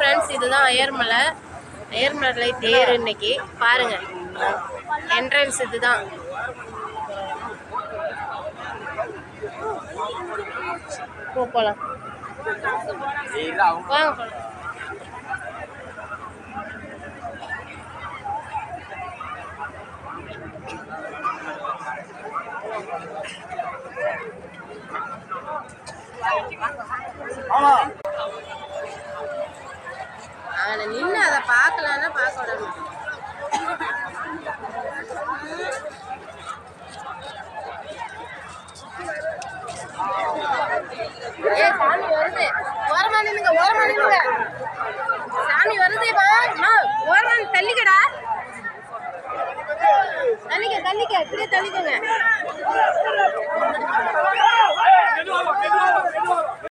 Friends, இதுதான் அயர்மலை தேர். இன்னைக்கு பாருங்க, என்ட்ரன்ஸ் இதுதான். போகலாம் வாங்க. அவனை நின்று அதை பார்க்கலான்னா பார்க்க விடணும். ஏ சாமி வருது, ஓரமா நின்னுங்க, ஓரமா நின்னுங்க. சாமி வருதேப்பா, ஓரமா தள்ளிக்கடா, தள்ளிக்க, இப்படியே தள்ளிக்கோங்க.